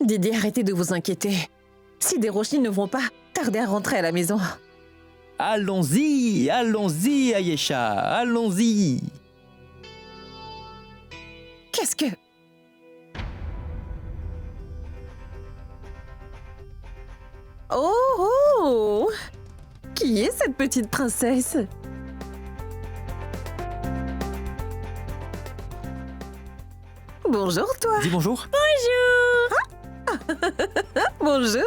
Didi, arrêtez de vous inquiéter. Si des Roshni ne vont pas, tardez à rentrer à la maison. Allons-y, allons-y, Ayesha, allons-y. Qu'est-ce que... Oh, oh! Qui est cette petite princesse? Bonjour, toi. Dis bonjour. Bonjour.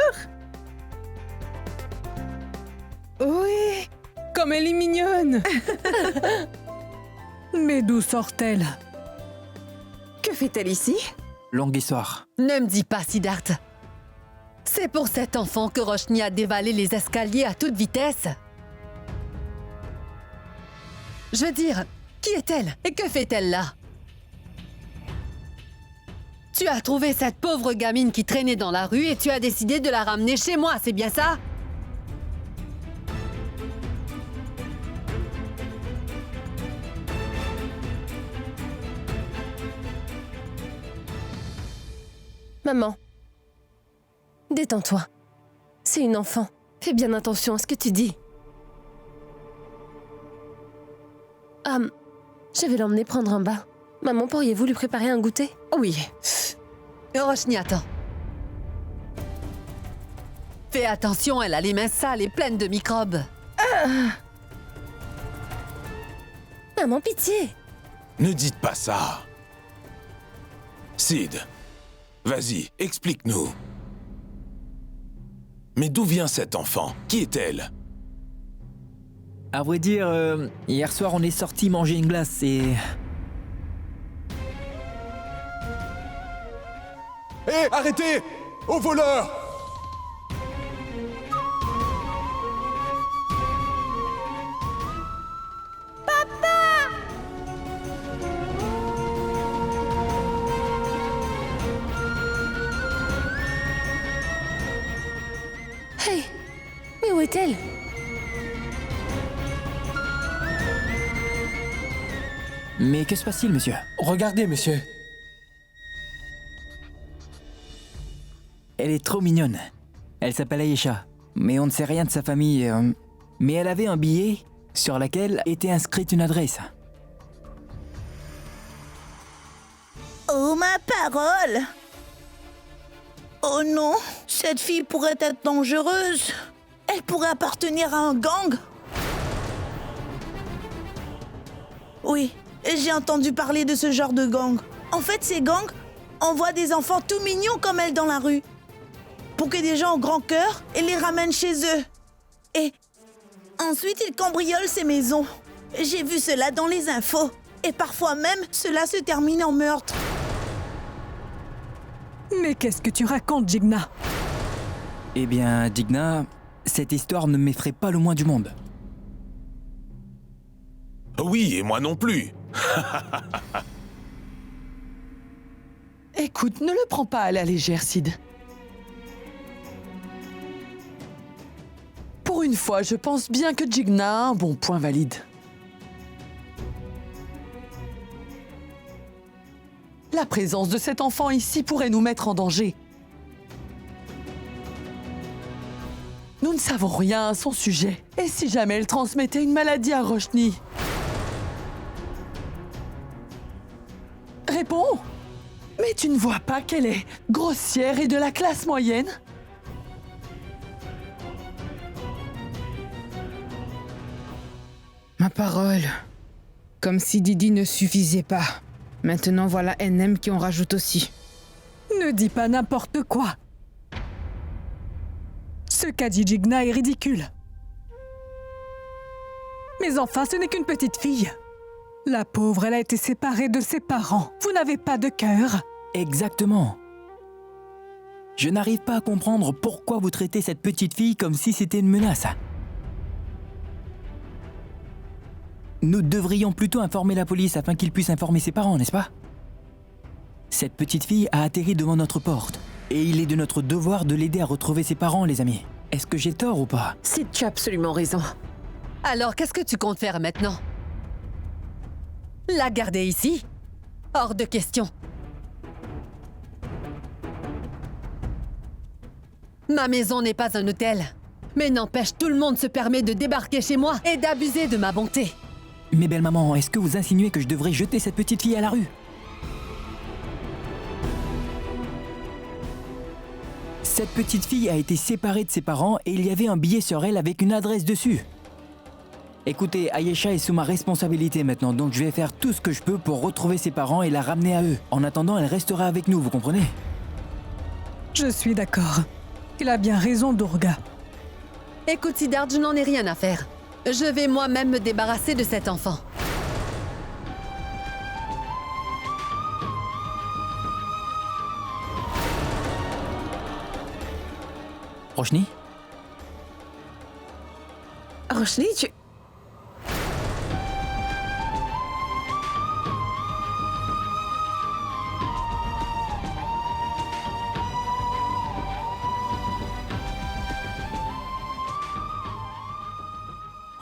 Oui, comme elle est mignonne. Mais d'où sort-elle? Que fait-elle ici? Longue histoire. Ne me dis pas, Siddharth. C'est pour cet enfant que Roshni a dévalé les escaliers à toute vitesse. Je veux dire, qui est-elle et que fait-elle là? Tu as trouvé cette pauvre gamine qui traînait dans la rue et tu as décidé de la ramener chez moi, c'est bien ça? Maman, détends-toi. C'est une enfant. Fais bien attention à ce que tu dis. Je vais l'emmener prendre un bain. Maman, pourriez-vous lui préparer un goûter? Oui. Roshni, attends. Fais attention, elle a les mains sales et pleines de microbes. Maman, pitié. Ne dites pas ça. Sid, vas-y, explique-nous. Mais d'où vient cet enfant? Qui est-elle? À vrai dire, hier soir on est sorti manger une glace et... Hé, arrêtez! Au voleur! Hey, mais où est-elle? Mais que se passe-t-il, monsieur? Regardez, monsieur. Elle est trop mignonne. Elle s'appelle Ayesha, mais on ne sait rien de sa famille. Mais elle avait un billet sur lequel était inscrite une adresse. Oh, ma parole! Oh non, cette fille pourrait être dangereuse. Elle pourrait appartenir à un gang. Oui, j'ai entendu parler de ce genre de gang. En fait, ces gangs envoient des enfants tout mignons comme elle dans la rue pour que des gens au grand cœur et les ramènent chez eux. Et ensuite, ils cambriolent ces maisons. J'ai vu cela dans les infos. Et parfois même, cela se termine en meurtre. Mais qu'est-ce que tu racontes, Jigna? Eh bien, Digna, cette histoire ne m'effraie pas le moins du monde. Oui, et moi non plus. Écoute, ne le prends pas à la légère, Sid. Pour une fois, je pense bien que Jigna a un bon point valide. La présence de cet enfant ici pourrait nous mettre en danger. Nous ne savons rien à son sujet. Et si jamais elle transmettait une maladie à Roshni? Réponds! Mais tu ne vois pas qu'elle est grossière et de la classe moyenne? Ma parole. Comme si Didi ne suffisait pas. Maintenant, voilà NM qui en rajoute aussi. Ne dis pas n'importe quoi. Ce qu'a dit Jigna est ridicule. Mais enfin, ce n'est qu'une petite fille. La pauvre, elle a été séparée de ses parents. Vous n'avez pas de cœur. Exactement. Je n'arrive pas à comprendre pourquoi vous traitez cette petite fille comme si c'était une menace. Nous devrions plutôt informer la police afin qu'ils puissent informer ses parents, n'est-ce pas? Cette petite fille a atterri devant notre porte. Et il est de notre devoir de l'aider à retrouver ses parents, les amis. Est-ce que j'ai tort ou pas? Sid, tu as absolument raison. Alors, qu'est-ce que tu comptes faire maintenant? La garder ici? Hors de question. Ma maison n'est pas un hôtel. Mais n'empêche, tout le monde se permet de débarquer chez moi et d'abuser de ma bonté. Mais belle maman, est-ce que vous insinuez que je devrais jeter cette petite fille à la rue? Cette petite fille a été séparée de ses parents et il y avait un billet sur elle avec une adresse dessus. Écoutez, Ayesha est sous ma responsabilité maintenant, donc je vais faire tout ce que je peux pour retrouver ses parents et la ramener à eux. En attendant, elle restera avec nous, vous comprenez? Je suis d'accord. Il a bien raison, Durga. Écoute, Siddharth, je n'en ai rien à faire. Je vais moi-même me débarrasser de cet enfant. Roshni? Roshni, tu...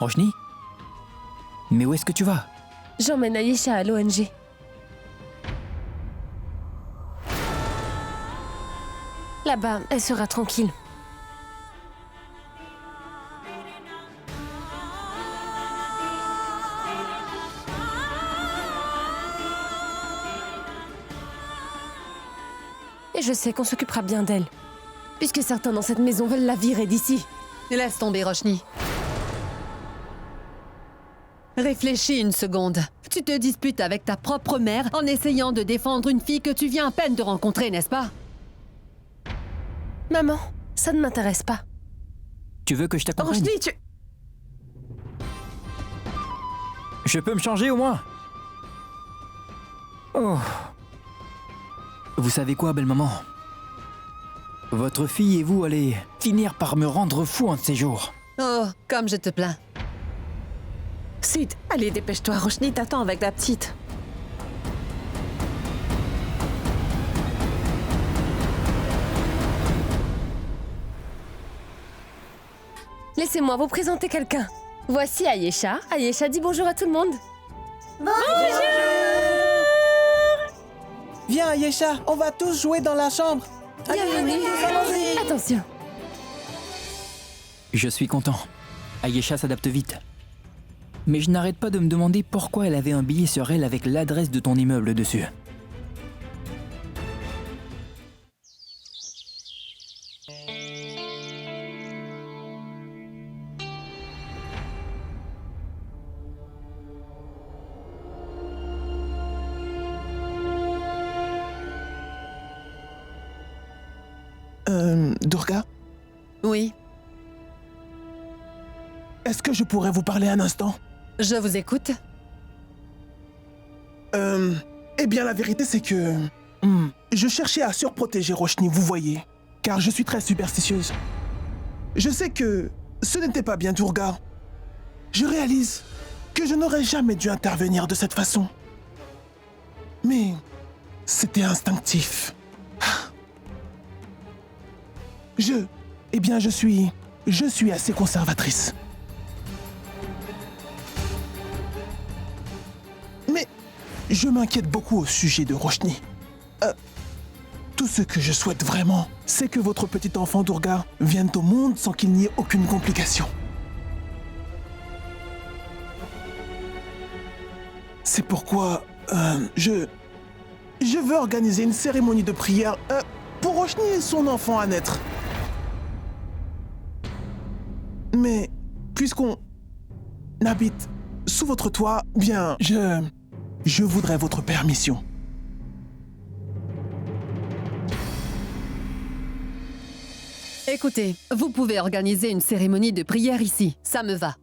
Roshni? Mais où est-ce que tu vas? J'emmène Ayesha à l'ONG. Là-bas, elle sera tranquille. Et je sais qu'on s'occupera bien d'elle. Puisque certains dans cette maison veulent la virer d'ici. Laisse tomber, Roshni. Réfléchis une seconde. Tu te disputes avec ta propre mère en essayant de défendre une fille que tu viens à peine de rencontrer, n'est-ce pas? Maman, ça ne m'intéresse pas. Tu veux que je t'accompagne? Roshni, tu... Je peux me changer au moins? Oh. Vous savez quoi, belle maman? Votre fille et vous allez finir par me rendre fou un de ces jours. Oh, comme je te plains. Sid, allez, dépêche-toi. Roshni t'attend avec la petite. Laissez-moi vous présenter quelqu'un. Voici Ayesha. Ayesha dit bonjour à tout le monde. Viens, Ayesha, on va tous jouer dans la chambre. Bienvenue. Attention. Je suis content. Ayesha s'adapte vite. Mais je n'arrête pas de me demander pourquoi elle avait un billet sur elle avec l'adresse de ton immeuble dessus. Durga, Oui, est-ce que je pourrais vous parler un instant? je vous écoute. Eh bien, la vérité, c'est que... je cherchais à surprotéger Roshni, vous voyez, car je suis très superstitieuse. Je sais que ce n'était pas bien, Durga. Je réalise que je n'aurais jamais dû intervenir de cette façon. Mais c'était instinctif. Eh bien, je suis assez conservatrice. Mais je m'inquiète beaucoup au sujet de Roshni. Tout ce que je souhaite vraiment, c'est que votre petit enfant Durga vienne au monde sans qu'il n'y ait aucune complication. C'est pourquoi je veux organiser une cérémonie de prière pour Roshni et son enfant à naître. Mais puisqu'on habite sous votre toit, bien, je voudrais votre permission. Écoutez, vous pouvez organiser une cérémonie de prière ici, ça me va.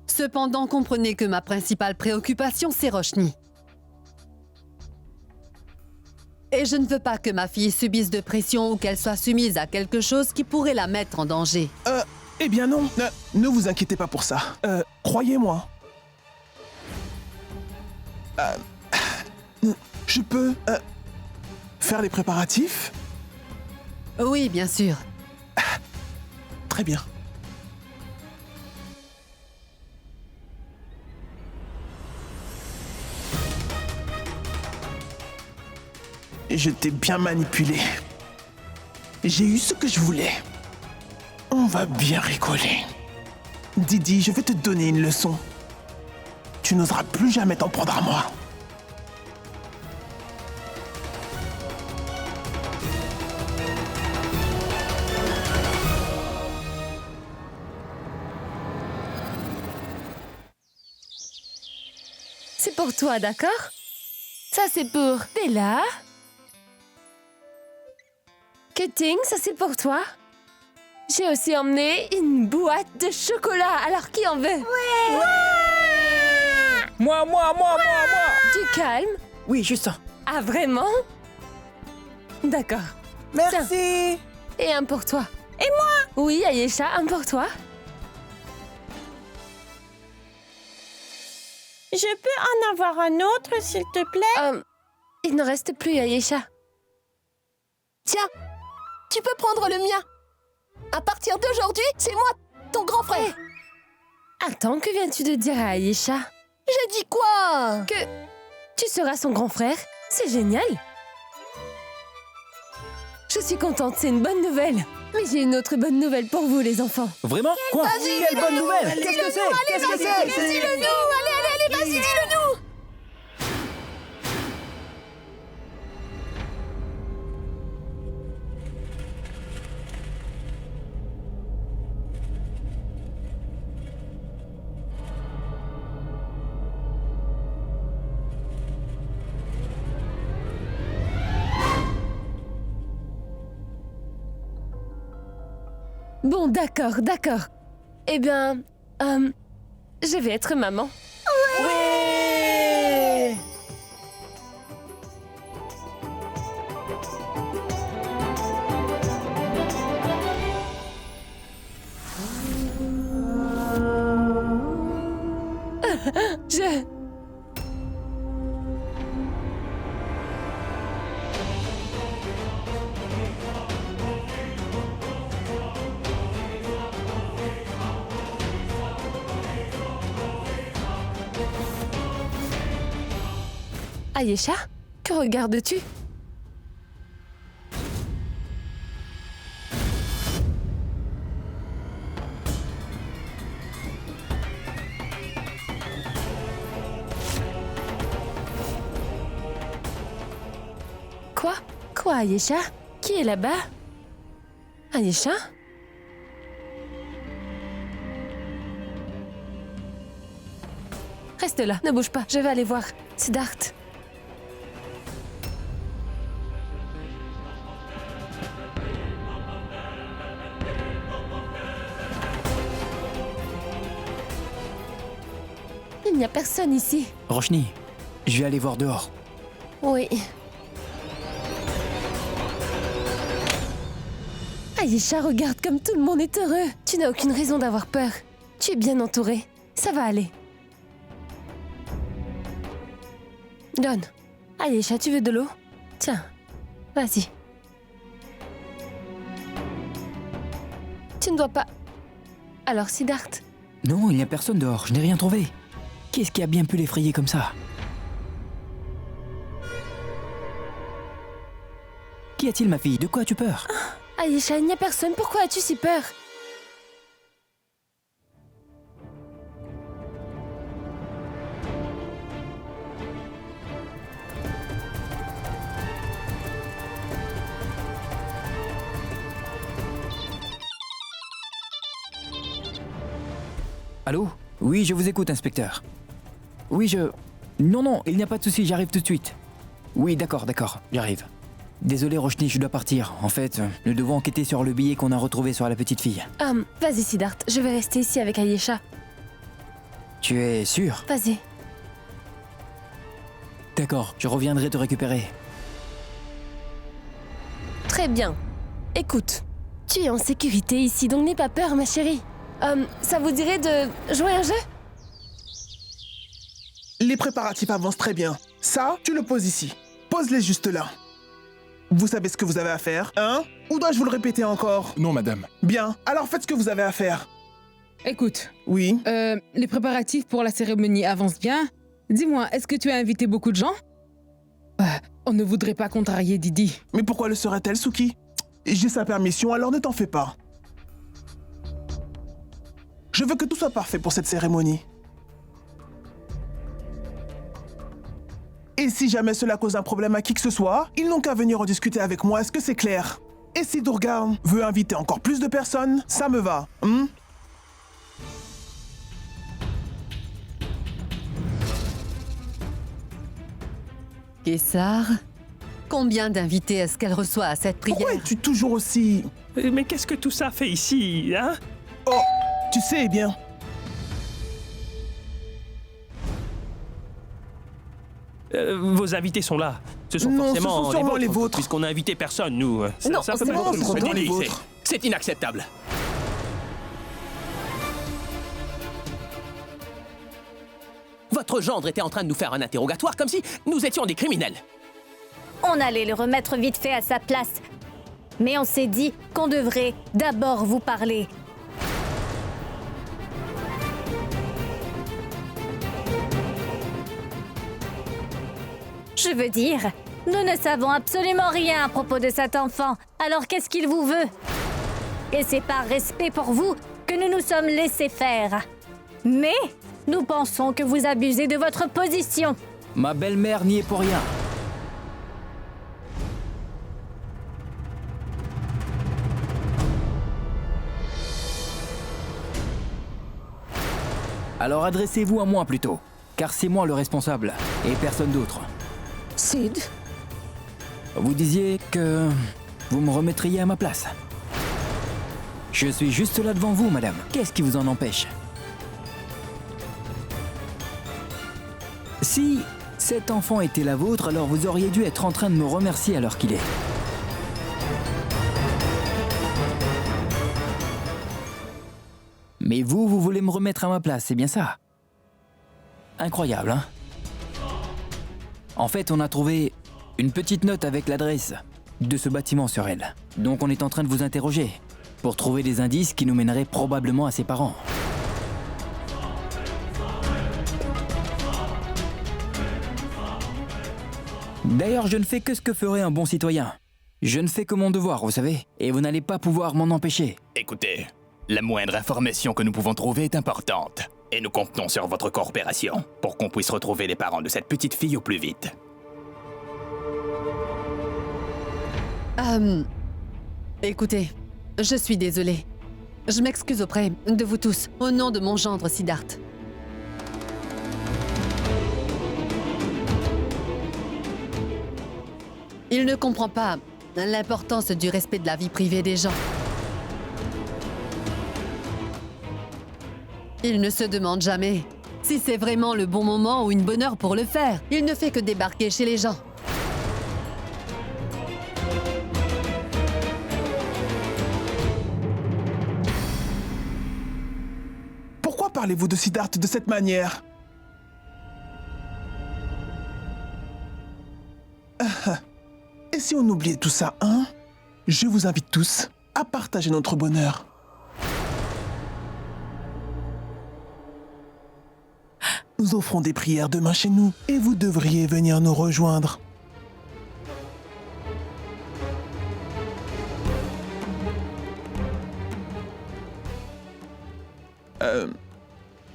Cependant, comprenez que ma principale préoccupation, c'est Roshni. Et je ne veux pas que ma fille subisse de pression ou qu'elle soit soumise à quelque chose qui pourrait la mettre en danger. Eh bien non, ne vous inquiétez pas pour ça. Croyez-moi. Je peux faire les préparatifs? Oui, bien sûr. Très bien. Je t'ai bien manipulé. J'ai eu ce que je voulais. On va bien rigoler. Didi, je vais te donner une leçon. Tu n'oseras plus jamais t'en prendre à moi. C'est pour toi, d'accord? Ça, c'est pour Bella. Cutting, ça, c'est pour toi. J'ai aussi emmené une boîte de chocolat. Alors, qui en veut? Moi. Du calme. Oui, juste ça. Ah, vraiment? D'accord. Merci. Et un pour toi. Et moi? Oui, Ayesha, un pour toi. Je peux en avoir un autre, s'il te plaît? Il ne reste plus, Ayesha. Tiens, tu peux prendre le mien. À partir d'aujourd'hui, c'est moi, ton grand frère. Attends, que viens-tu de dire à Ayesha? J'ai dit quoi? Que tu seras son grand frère? C'est génial. Je suis contente, c'est une bonne nouvelle. Mais j'ai une autre bonne nouvelle pour vous, les enfants. Vraiment? Quoi? Quelle bonne nouvelle? Qu'est-ce que c'est? Qu'est-ce que c'est? Dis-le-nous. Allez, vas-y, dis-le-nous. Bon, d'accord. Eh bien, je vais être maman. Ouais. Je... Ayesha, que regardes-tu? Quoi, Ayesha? Qui est là-bas? Ayesha? Reste là, ne bouge pas, je vais aller voir. Siddharth. Il n'y a personne ici. Roshni, je vais aller voir dehors. Oui. Ayesha, regarde comme tout le monde est heureux. Tu n'as aucune raison d'avoir peur. Tu es bien entourée. Ça va aller. Donne. Ayesha, tu veux de l'eau? Tiens, vas-y. Tu ne dois pas... Alors, Siddharth? Non, il n'y a personne dehors, je n'ai rien trouvé. Qu'est-ce qui a bien pu l'effrayer comme ça? Qu'y a-t-il, ma fille? De quoi as-tu peur? Ayesha, il n'y a personne. Pourquoi as-tu si peur? Allô? Oui, je vous écoute, inspecteur. Oui, Non, il n'y a pas de souci, j'arrive tout de suite. Oui, d'accord, j'arrive. Désolé, Roshni, je dois partir. En fait, nous devons enquêter sur le billet qu'on a retrouvé sur la petite fille. Vas-y, Siddharth, je vais rester ici avec Ayesha. Tu es sûr? Vas-y. D'accord, je reviendrai te récupérer. Très bien. Écoute, tu es en sécurité ici, donc n'aie pas peur, ma chérie. Ça vous dirait de jouer un jeu? Les préparatifs avancent très bien. Ça, tu le poses ici. Pose-les juste là. Vous savez ce que vous avez à faire, hein? Ou dois-je vous le répéter encore? Non, madame. Bien, alors faites ce que vous avez à faire. Écoute, Oui. les préparatifs pour la cérémonie avancent bien. Dis-moi, est-ce que tu as invité beaucoup de gens? On ne voudrait pas contrarier Didi. Mais pourquoi le serait-elle, Suki? J'ai sa permission, alors ne t'en fais pas. Je veux que tout soit parfait pour cette cérémonie. Et si jamais cela cause un problème à qui que ce soit, ils n'ont qu'à venir en discuter avec moi, est-ce que c'est clair? Et si Durga veut inviter encore plus de personnes, ça me va, hein? Kessar, combien d'invités est-ce qu'elle reçoit à cette prière? Pourquoi es-tu toujours aussi... Mais qu'est-ce que tout ça fait ici, hein? Oh, tu sais bien. Vos invités sont là. Ce sont Non, forcément ce sont sûrement les vôtres. puisqu'on n'a invité personne, nous. Non, peut c'est pas bon, être ce sont une bonne les idée. vôtres. C'est inacceptable. Votre gendre était en train de nous faire un interrogatoire comme si nous étions des criminels. On allait le remettre vite fait à sa place. Mais on s'est dit qu'on devrait d'abord vous parler. Je veux dire, nous ne savons absolument rien à propos de cet enfant. Alors qu'est-ce qu'il vous veut? Et c'est par respect pour vous que nous nous sommes laissés faire. Mais nous pensons que vous abusez de votre position. Ma belle-mère n'y est pour rien. Alors adressez-vous à moi plutôt, car c'est moi le responsable, et personne d'autre. Sid, Vous disiez que vous me remettriez à ma place. Je suis juste là devant vous, madame. Qu'est-ce qui vous en empêche? Si cet enfant était la vôtre, alors vous auriez dû être en train de me remercier à l'heure qu'il est. Mais vous voulez me remettre à ma place, c'est bien ça? Incroyable, hein? En fait, on a trouvé une petite note avec l'adresse de ce bâtiment sur elle. Donc on est en train de vous interroger pour trouver des indices qui nous mèneraient probablement à ses parents. D'ailleurs, je ne fais que ce que ferait un bon citoyen. Je ne fais que mon devoir, vous savez, et vous n'allez pas pouvoir m'en empêcher. Écoutez, la moindre information que nous pouvons trouver est importante. Et nous comptons sur votre coopération pour qu'on puisse retrouver les parents de cette petite fille au plus vite. Écoutez, je suis désolée. Je m'excuse auprès de vous tous, au nom de mon gendre Siddharth. Il ne comprend pas l'importance du respect de la vie privée des gens. Il ne se demande jamais si c'est vraiment le bon moment ou une bonne heure pour le faire. Il ne fait que débarquer chez les gens. Pourquoi parlez-vous de Siddharth de cette manière? Et si on oubliait tout ça, hein? Je vous invite tous à partager notre bonheur. Nous offrons des prières demain chez nous et vous devriez venir nous rejoindre.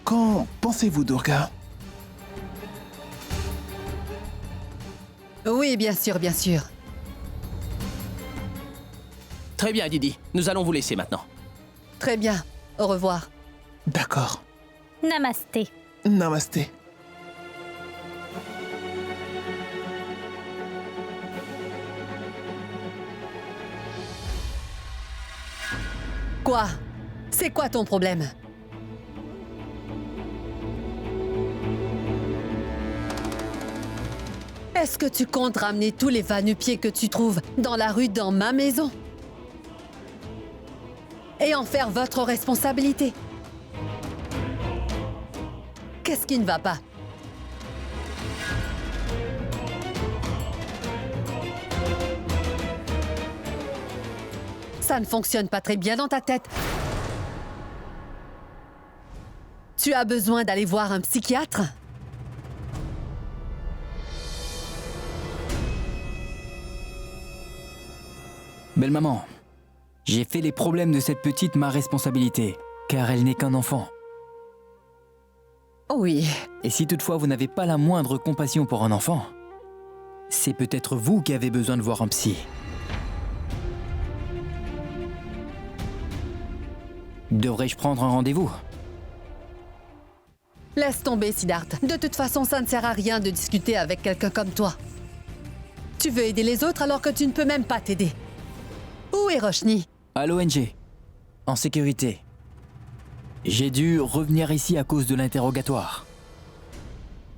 Qu'en pensez-vous, Durga? Oui, bien sûr, bien sûr. Très bien, Didi. Nous allons vous laisser maintenant. Très bien. Au revoir. D'accord. Namasté. Namasté. Quoi? C'est quoi ton problème? Est-ce que tu comptes ramener tous les va-nu-pieds que tu trouves dans la rue dans ma maison? Et en faire votre responsabilité? Qu'est-ce qui ne va pas? Ça ne fonctionne pas très bien dans ta tête. Tu as besoin d'aller voir un psychiatre? Belle maman, J'ai fait les problèmes de cette petite ma responsabilité, car elle n'est qu'un enfant. Oui, Et si toutefois vous n'avez pas la moindre compassion pour un enfant, c'est peut-être vous qui avez besoin de voir un psy. Devrais-je prendre un rendez-vous? Laisse tomber, Siddharth. De toute façon, ça ne sert à rien de discuter avec quelqu'un comme toi. Tu veux aider les autres alors que tu ne peux même pas t'aider. Où est Roshni? À l'ONG, en sécurité. J'ai dû revenir ici à cause de l'interrogatoire.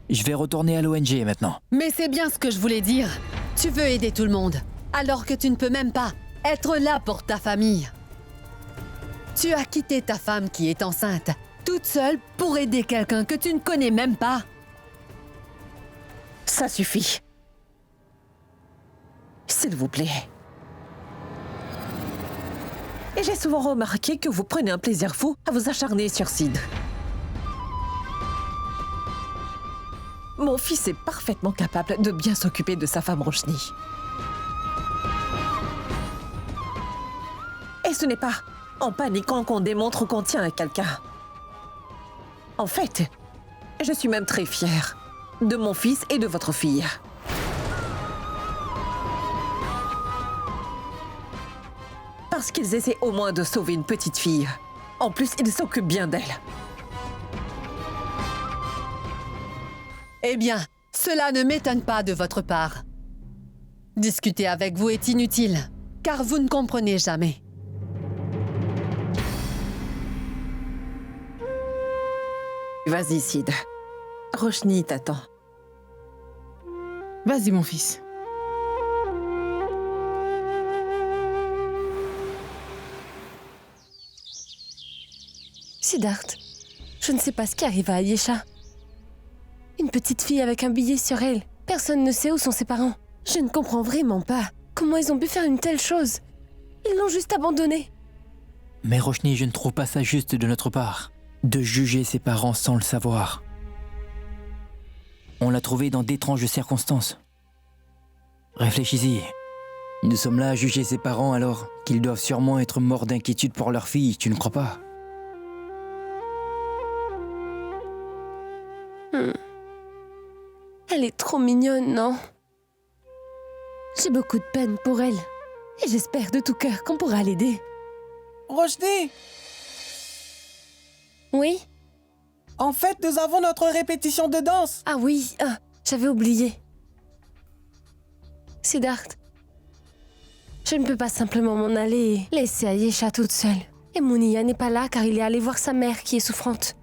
Je vais retourner à l'ONG maintenant. Mais c'est bien ce que je voulais dire. Tu veux aider tout le monde, alors que tu ne peux même pas être là pour ta famille. Tu as quitté ta femme qui est enceinte, toute seule pour aider quelqu'un que tu ne connais même pas. ça suffit. S'il vous plaît. Et j'ai souvent remarqué que vous prenez un plaisir fou à vous acharner sur Sid. Mon fils est parfaitement capable de bien s'occuper de sa femme Roshni. Et ce n'est pas en paniquant qu'on démontre qu'on tient à quelqu'un. En fait, je suis même très fière de mon fils et de votre fille. Parce qu'ils essaient au moins de sauver une petite fille. En plus, ils s'occupent bien d'elle. Eh bien, cela ne m'étonne pas de votre part. Discuter avec vous est inutile, car vous ne comprenez jamais. Vas-y, Sid. Roshni t'attend. Vas-y, mon fils. Siddharth, je ne sais pas ce qui arrive à Ayesha. Une petite fille avec un billet sur elle. Personne ne sait où sont ses parents. Je ne comprends vraiment pas comment ils ont pu faire une telle chose. Ils l'ont juste abandonnée. Mais Roshni, je ne trouve pas ça juste de notre part, de juger ses parents sans le savoir. On l'a trouvée dans d'étranges circonstances. Réfléchis-y. Nous sommes là à juger ses parents alors qu'ils doivent sûrement être morts d'inquiétude pour leur fille, tu ne crois pas? Elle est trop mignonne, non? J'ai beaucoup de peine pour elle. Et j'espère de tout cœur qu'on pourra l'aider. Roshni, Oui? en fait, nous avons notre répétition de danse. Ah oui, j'avais oublié. Siddharth, je ne peux pas simplement m'en aller et laisser Ayesha toute seule. Et Munia n'est pas là car il est allé voir sa mère qui est souffrante.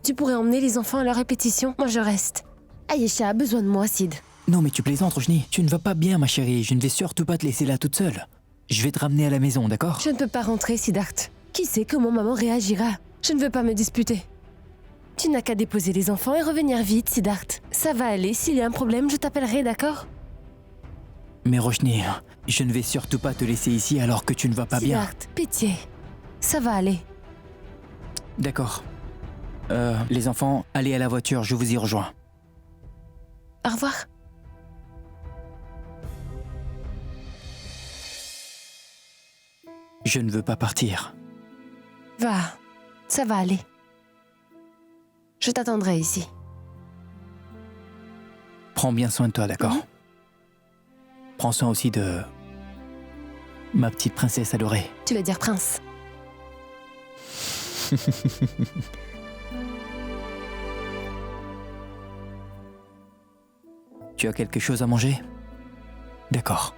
Tu pourrais emmener les enfants à leur répétition, moi je reste. Ayesha a besoin de moi, Sid. Non mais tu plaisantes, Roshni. Tu ne vas pas bien, ma chérie. Je ne vais surtout pas te laisser là toute seule. Je vais te ramener à la maison, d'accord? Je ne peux pas rentrer, Siddharth. Qui sait comment maman réagira? Je ne veux pas me disputer. Tu n'as qu'à déposer les enfants et revenir vite, Siddharth. Ça va aller. S'il y a un problème, je t'appellerai, d'accord? Mais Roshni, je ne vais surtout pas te laisser ici alors que tu ne vas pas bien. Siddharth, pitié. Ça va aller. D'accord. Les enfants, allez à la voiture, je vous y rejoins. Au revoir. Je ne veux pas partir. Va. Ça va aller. Je t'attendrai ici. Prends bien soin de toi, d'accord? Prends soin aussi de ma petite princesse adorée. Tu vas dire prince. Tu as quelque chose à manger? D'accord.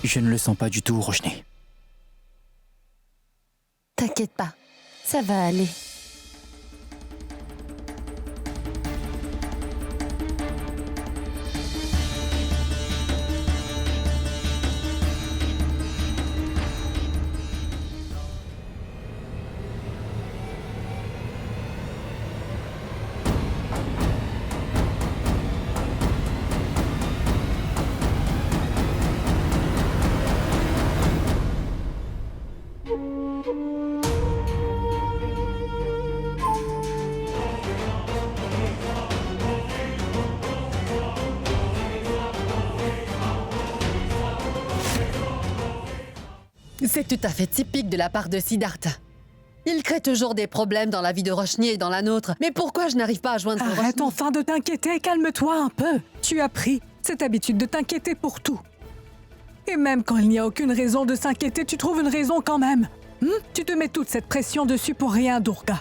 Je ne le sens pas du tout, Roshni. T'inquiète pas. Ça va aller. C'est tout à fait typique de la part de Siddharth. Il crée toujours des problèmes dans la vie de Roshni et dans la nôtre. Mais pourquoi je n'arrive pas à joindre Arrête Roshni? enfin de t'inquiéter, calme-toi un peu. Tu as pris cette habitude de t'inquiéter pour tout. Et même quand il n'y a aucune raison de s'inquiéter, tu trouves une raison quand même. Tu te mets toute cette pression dessus pour rien, Durga.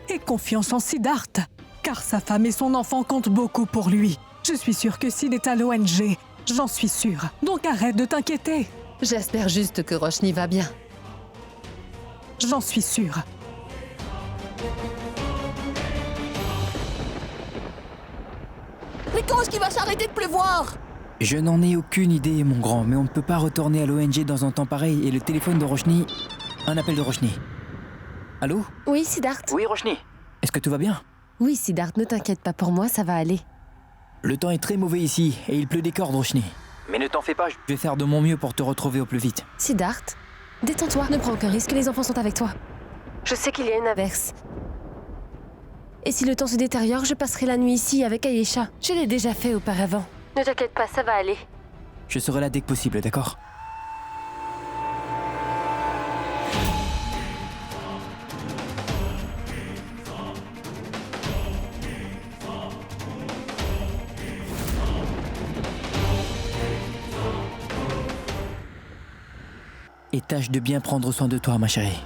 Aie confiance en Siddharth, car sa femme et son enfant comptent beaucoup pour lui. Je suis sûre que Sid est à l'ONG, j'en suis sûre. Donc arrête de t'inquiéter. J'espère juste que Roshni va bien. J'en suis sûre. Mais quand est-ce qu'il va s'arrêter de pleuvoir? Je n'en ai aucune idée, mon grand, mais on ne peut pas retourner à l'ONG dans un temps pareil et le téléphone de Roshni... Un appel de Roshni. Allô? Oui, Siddharth. Oui, Roshni. Est-ce que tout va bien? Oui, Siddharth, ne t'inquiète pas pour moi, ça va aller. Le temps est très mauvais ici et il pleut des cordes, Roshni. Mais ne t'en fais pas, je vais faire de mon mieux pour te retrouver au plus vite. Siddharth, détends-toi, ne prends aucun risque, les enfants sont avec toi. Je sais qu'il y a une averse. Et si le temps se détériore, je passerai la nuit ici avec Ayesha. Je l'ai déjà fait auparavant. Ne t'inquiète pas, ça va aller. Je serai là dès que possible, d'accord? Et tâche de bien prendre soin de toi, ma chérie.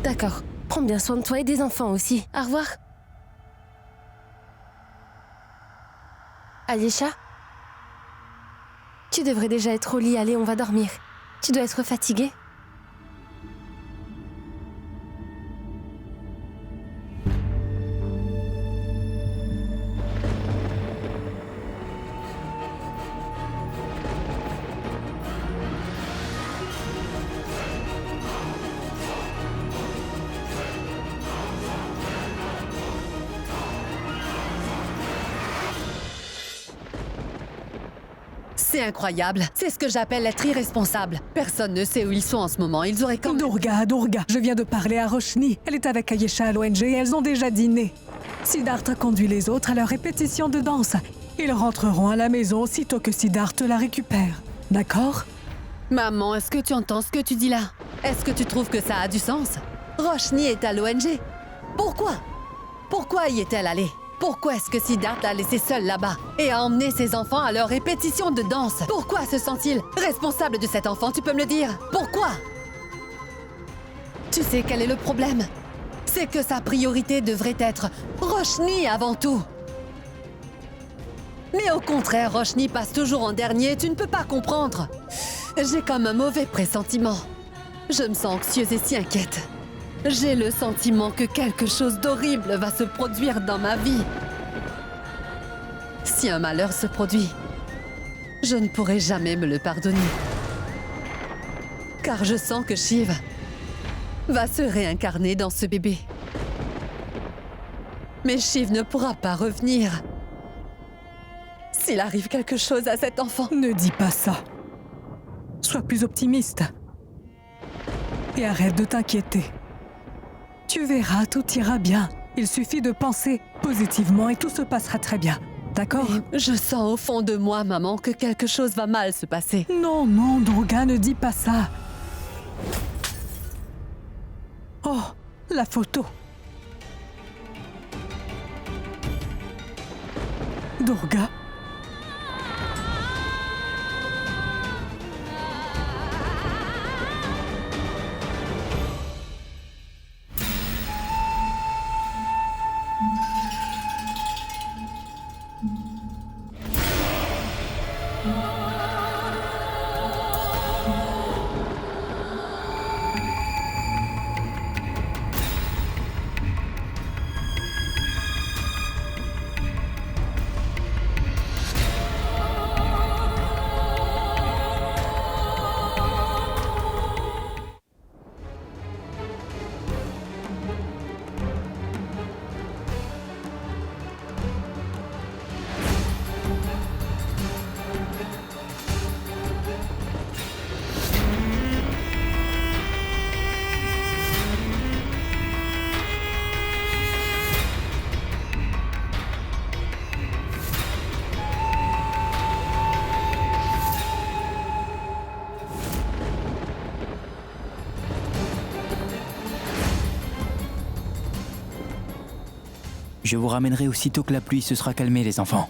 D'accord. Prends bien soin de toi et des enfants aussi. Au revoir. Ayesha? Tu devrais déjà être au lit. Allez, on va dormir. Tu dois être fatiguée. C'est incroyable. C'est ce que j'appelle être irresponsable. Personne ne sait où ils sont en ce moment. Ils auraient quand même... Durga, je viens de parler à Roshni. Elle est avec Ayesha à l'ONG et elles ont déjà dîné. Siddharth a conduit les autres à leur répétition de danse. Ils rentreront à la maison aussitôt que Siddharth la récupère. D'accord? Maman, est-ce que tu entends ce que tu dis là? Est-ce que tu trouves que ça a du sens? Roshni est à l'ONG. Pourquoi? Pourquoi y est-elle allée? Pourquoi est-ce que Siddharth l'a laissé seul là-bas et a emmené ses enfants à leur répétition de danse? Pourquoi se sent-il responsable de cet enfant? Tu peux me le dire? Pourquoi? Tu sais quel est le problème? C'est que sa priorité devrait être Roshni avant tout. Mais au contraire, Roshni passe toujours en dernier, tu ne peux pas comprendre. J'ai comme un mauvais pressentiment. Je me sens anxieuse et si inquiète. J'ai le sentiment que quelque chose d'horrible va se produire dans ma vie. Si un malheur se produit, je ne pourrai jamais me le pardonner. Car je sens que Shiv va se réincarner dans ce bébé. Mais Shiv ne pourra pas revenir. S'il arrive quelque chose à cet enfant... Ne dis pas ça. Sois plus optimiste. Et arrête de t'inquiéter. Tu verras, tout ira bien. Il suffit de penser positivement et tout se passera très bien. D'accord? Je sens au fond de moi, maman, que quelque chose va mal se passer. Non, non, Durga, ne dis pas ça. Oh, la photo. Durga? Je vous ramènerai aussitôt que la pluie se sera calmée, les enfants.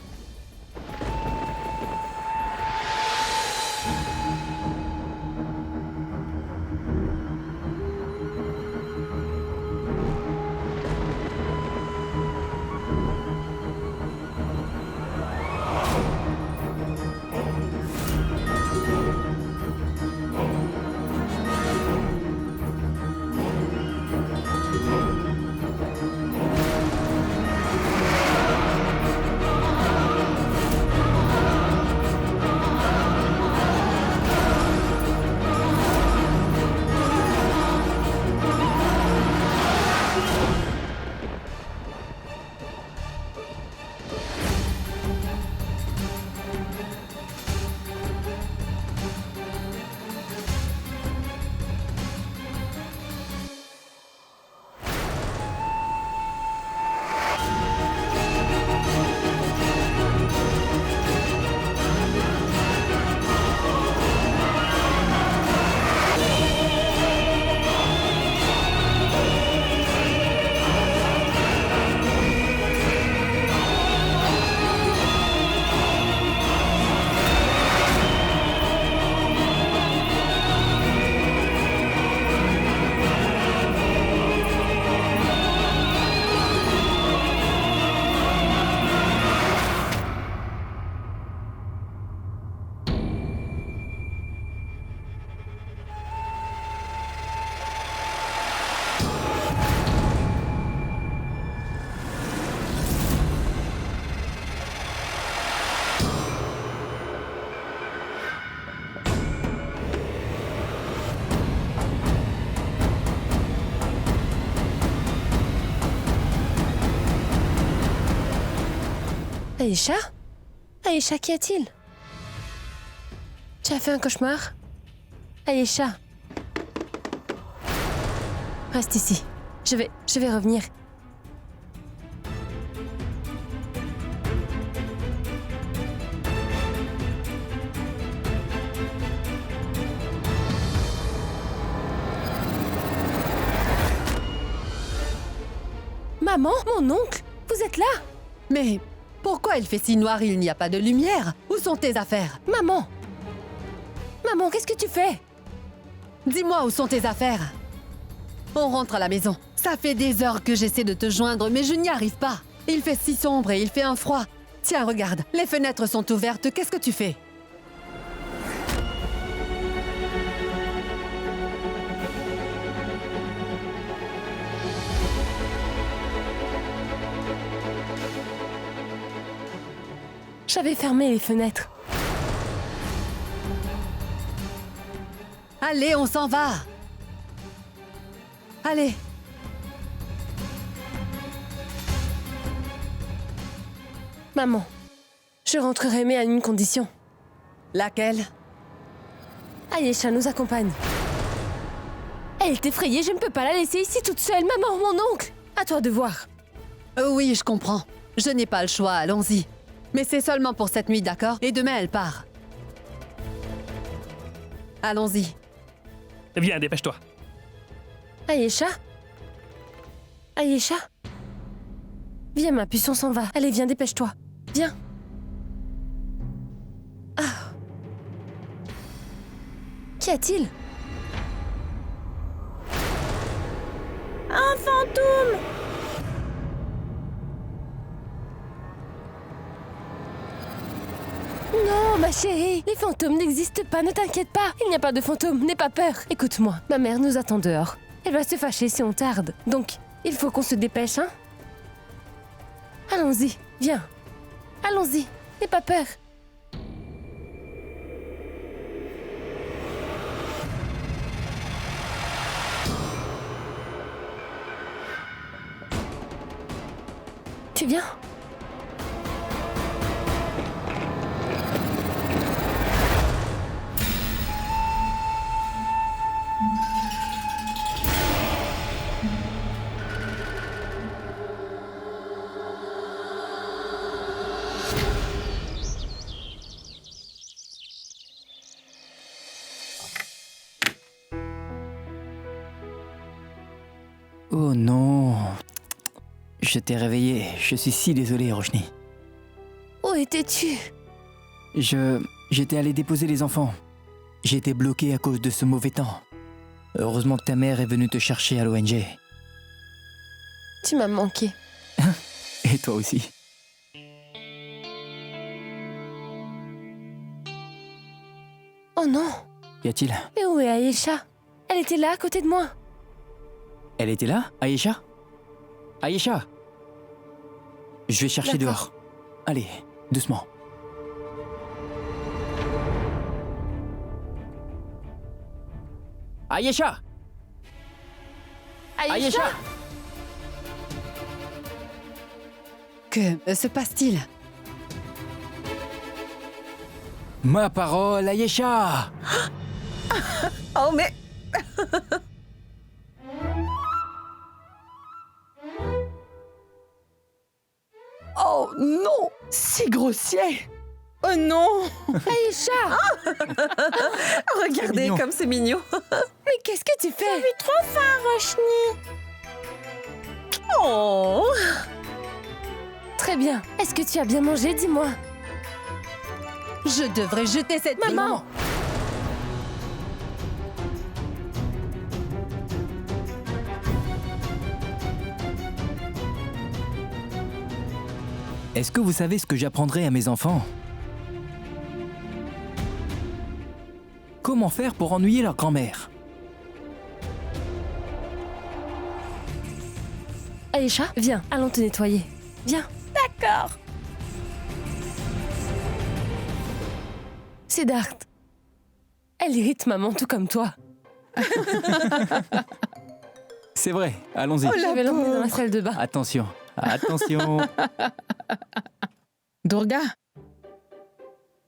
Aïcha? Aïcha, qu'y a-t-il? Tu as fait un cauchemar? Aïcha. Reste ici. Je vais revenir. Maman, mon oncle, vous êtes là? Mais pourquoi il fait si noir, il n'y a pas de lumière? Où sont tes affaires? Maman! Maman, qu'est-ce que tu fais? Dis-moi où sont tes affaires? On rentre à la maison. Ça fait des heures que j'essaie de te joindre, mais je n'y arrive pas. Il fait si sombre et il fait un froid. Tiens, regarde, les fenêtres sont ouvertes. Qu'est-ce que tu fais? J'avais fermé les fenêtres. Allez, on s'en va. Allez. Maman, je rentrerai mais à une condition. Laquelle? Aïcha nous accompagne. Elle est effrayée, je ne peux pas la laisser ici toute seule. Maman, mon oncle, à toi de voir. Oui, je comprends. Je n'ai pas le choix, allons-y. Mais c'est seulement pour cette nuit, d'accord? Et demain, elle part. Allons-y. Viens, dépêche-toi. Aïcha? Aïcha? Viens, ma puce, on s'en va. Allez, viens, dépêche-toi. Viens. Ah. Qu'y a-t-il? Un fantôme! Non, ma chérie, les fantômes n'existent pas, ne t'inquiète pas. Il n'y a pas de fantômes, n'aie pas peur. Écoute-moi, ma mère nous attend dehors. Elle va se fâcher si on tarde. Donc, il faut qu'on se dépêche, hein? Allons-y, viens. Allons-y, n'aie pas peur. Tu viens? Oh non. Je t'ai réveillé. Je suis si désolé, Roshni. Où étais-tu? J'étais allé déposer les enfants. J'ai été bloqué à cause de ce mauvais temps. Heureusement que ta mère est venue te chercher à l'ONG. Tu m'as manqué. Et toi aussi. Oh non! Qu'y a-t-il? Mais où est Aïcha? Elle était là, à côté de moi. Elle était là, Aïcha? Aïcha! Je vais chercher dehors. Allez, doucement. Aïcha! Aïcha! Que se passe-t-il? Ma parole, Aïcha! Oh, mais... Oh non! Si grossier! Oh non! Aïcha! Regardez comme c'est mignon. Mais qu'est-ce que tu fais? J'ai eu trop faim, Roshni! Oh! Très bien. Est-ce que tu as bien mangé, dis-moi? Je devrais jeter cette Maman! Est-ce que vous savez ce que j'apprendrai à mes enfants? Comment faire pour ennuyer leur grand-mère? Aïcha, viens, allons te nettoyer. Viens. D'accord. Siddharth. Elle irrite maman tout comme toi. C'est vrai, allons-y. Je vais l'emmener dans la salle de bain. Attention, attention. Durga,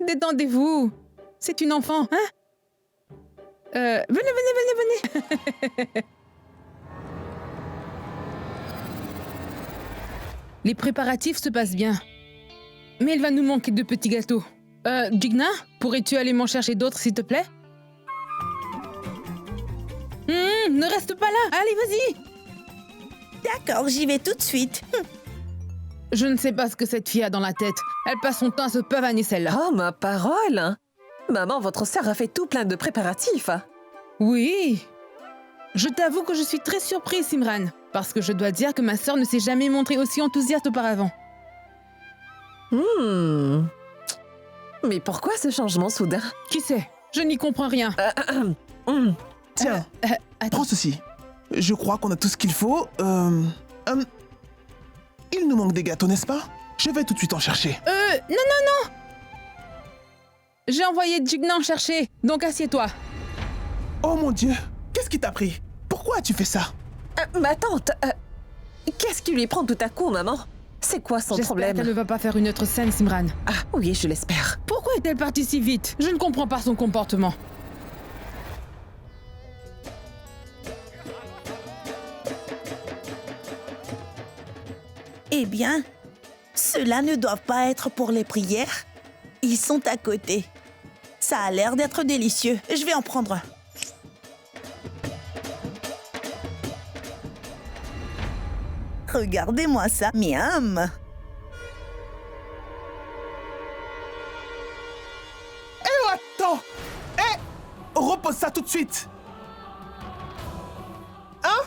détendez-vous. C'est une enfant, hein? Venez. Les préparatifs se passent bien. Mais il va nous manquer de petits gâteaux. Jigna, pourrais-tu aller m'en chercher d'autres, s'il te plaît? Ne reste pas là. Allez, vas-y. D'accord, j'y vais tout de suite. Je ne sais pas ce que cette fille a dans la tête. Elle passe son temps à se pavaner, celle-là. Oh, ma parole! Maman, votre sœur a fait tout plein de préparatifs. Oui. Je t'avoue que je suis très surprise, Simran, parce que je dois dire que ma sœur ne s'est jamais montrée aussi enthousiaste auparavant. Mais pourquoi ce changement soudain? Qui sait? Je n'y comprends rien. Tiens, prends ceci. Je crois qu'on a tout ce qu'il faut. Il nous manque des gâteaux, n'est-ce pas? Je vais tout de suite en chercher. Non. J'ai envoyé Jigna en chercher, donc assieds-toi. Oh mon Dieu, qu'est-ce qui t'a pris? Pourquoi as-tu fait ça? Ma tante, qu'est-ce qui lui prend tout à coup, maman? C'est quoi son problème? J'espère qu'elle ne va pas faire une autre scène, Simran. Ah oui, je l'espère. Pourquoi est-elle partie si vite? Je ne comprends pas son comportement. Eh bien, ceux-là ne doivent pas être pour les prières. Ils sont à côté. Ça a l'air d'être délicieux. Je vais en prendre un. Regardez-moi ça, miam. Attends! Repose ça tout de suite! Hein?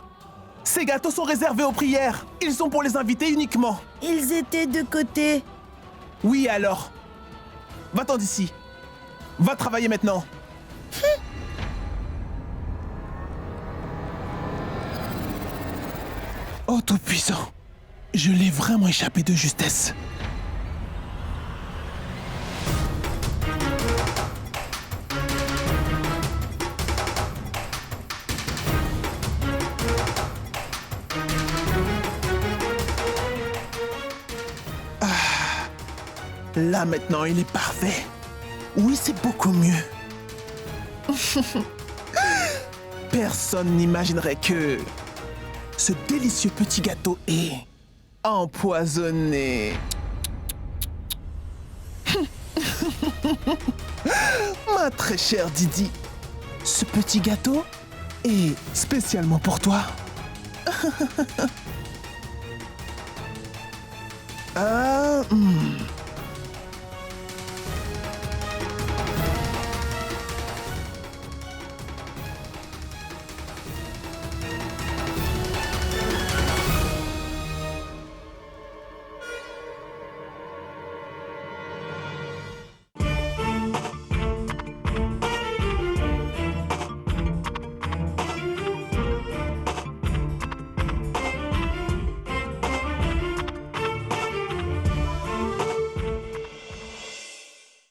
Ces gâteaux sont réservés aux prières. Ils sont pour les invités uniquement. Ils étaient de côté. Oui, alors. Va-t'en d'ici. Va travailler maintenant. Oh, Tout-Puissant. Je l'ai vraiment échappé de justesse. Là maintenant, il est parfait. Oui, c'est beaucoup mieux. Personne n'imaginerait que ce délicieux petit gâteau est empoisonné. Ma très chère Didi, ce petit gâteau est spécialement pour toi. Hmm.